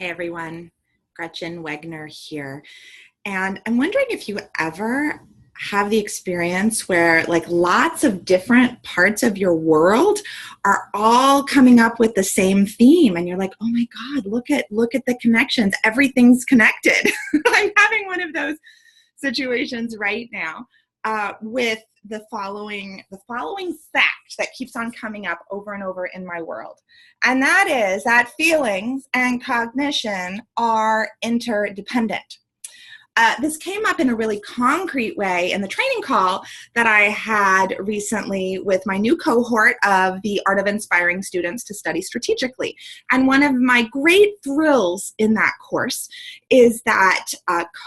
Hey everyone, Gretchen Wegner here. And I'm wondering if you ever have the experience where like lots of different parts of your world are all coming up with the same theme and you're like, "Oh my God, look at the connections. Everything's connected." I'm having one of those situations right now with the following fact that keeps on coming up over and over in my world. And that is that feelings and cognition are interdependent. This came up in a really concrete way in the training call that I had recently with my new cohort of the Art of Inspiring Students to Study Strategically. And one of my great thrills in that course is that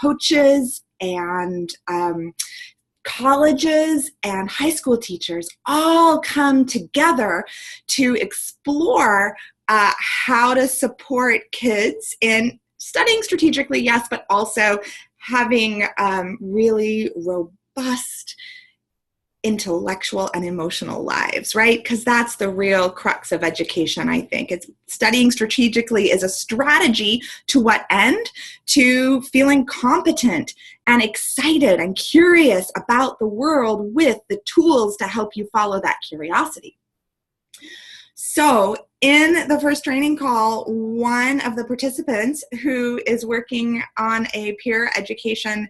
coaches and colleges and high school teachers all come together to explore how to support kids in studying strategically, yes, but also having really robust intellectual and emotional lives, right? Because that's the real crux of education, I think. It's studying strategically is a strategy to what end? To feeling competent and excited and curious about the world with the tools to help you follow that curiosity. So in the first training call, one of the participants who is working on a peer education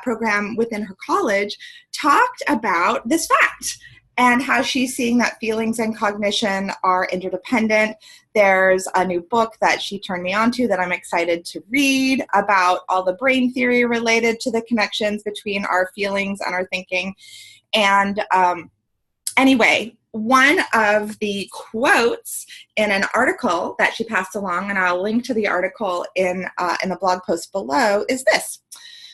program within her college talked about this fact and how she's seeing that feelings and cognition are interdependent. There's a new book that she turned me on to that I'm excited to read about all the brain theory related to the connections between our feelings and our thinking. And anyway, one of the quotes in an article that she passed along, and I'll link to the article in the blog post below, is this: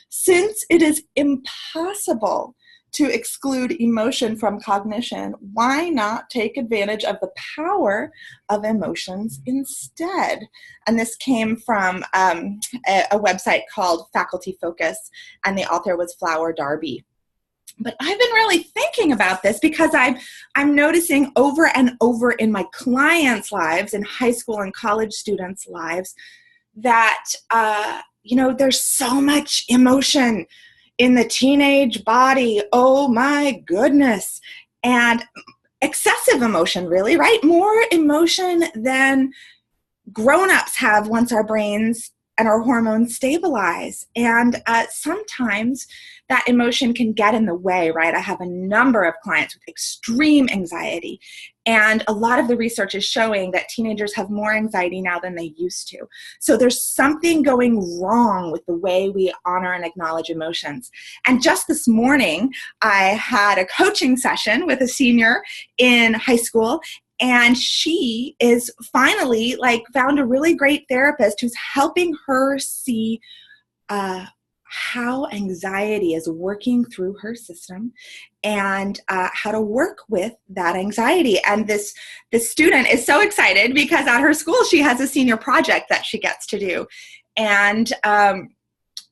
"Since it is impossible to exclude emotion from cognition, why not take advantage of the power of emotions instead?" And this came from a website called Faculty Focus, and the author was Flower Darby. But I've been really thinking about this because I'm noticing over and over in my clients' lives, in high school and college students' lives, that there's so much emotion in the teenage body. Oh my goodness. And excessive emotion, really, right? More emotion than grown-ups have once our brains and our hormones stabilize. And sometimes that emotion can get in the way, right? I have a number of clients with extreme anxiety, and a lot of the research is showing that teenagers have more anxiety now than they used to. So there's something going wrong with the way we honor and acknowledge emotions. And just this morning, I had a coaching session with a senior in high school, and she is finally found a really great therapist who's helping her see how anxiety is working through her system and how to work with that anxiety. And this student is so excited because at her school she has a senior project that she gets to do. And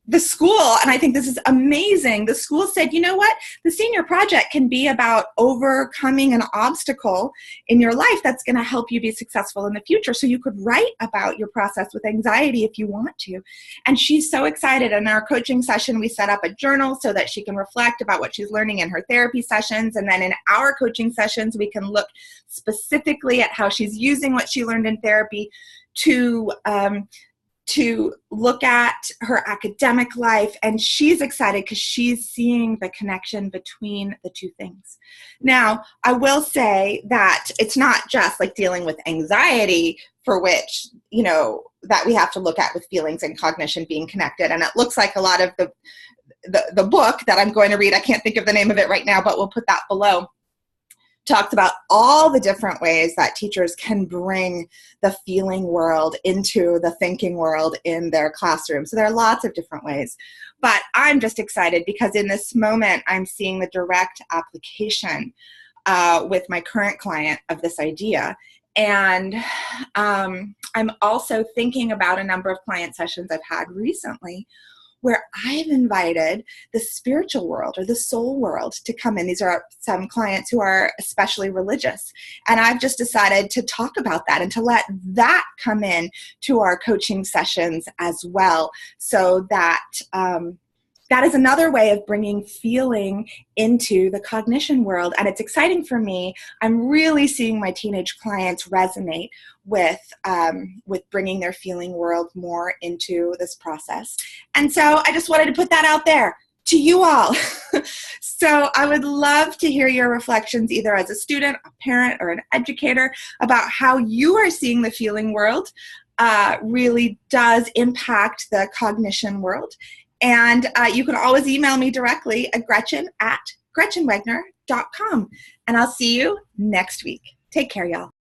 the school, and I think this is amazing, the school said, you know what, the senior project can be about overcoming an obstacle in your life that's going to help you be successful in the future. So you could write about your process with anxiety if you want to. And she's so excited. In our coaching session, we set up a journal so that she can reflect about what she's learning in her therapy sessions. And then in our coaching sessions, we can look specifically at how she's using what she learned in therapy to look at her academic life, and she's excited because she's seeing the connection between the two things. Now, I will say that it's not just like dealing with anxiety for which, that we have to look at with feelings and cognition being connected. And it looks like a lot of the book that I'm going to read, I can't think of the name of it right now, but we'll put that below, talks about all the different ways that teachers can bring the feeling world into the thinking world in their classroom. So there are lots of different ways. But I'm just excited because in this moment, I'm seeing the direct application with my current client of this idea. And I'm also thinking about a number of client sessions I've had recently where I've invited the spiritual world or the soul world to come in. These are some clients who are especially religious. And I've just decided to talk about that and to let that come in to our coaching sessions as well, so that that is another way of bringing feeling into the cognition world. And it's exciting for me. I'm really seeing my teenage clients resonate with bringing their feeling world more into this process. And so I just wanted to put that out there to you all. So I would love to hear your reflections, either as a student, a parent, or an educator, about how you are seeing the feeling world really does impact the cognition world. And you can always email me directly at Gretchen@GretchenWegner.com. And I'll see you next week. Take care, y'all.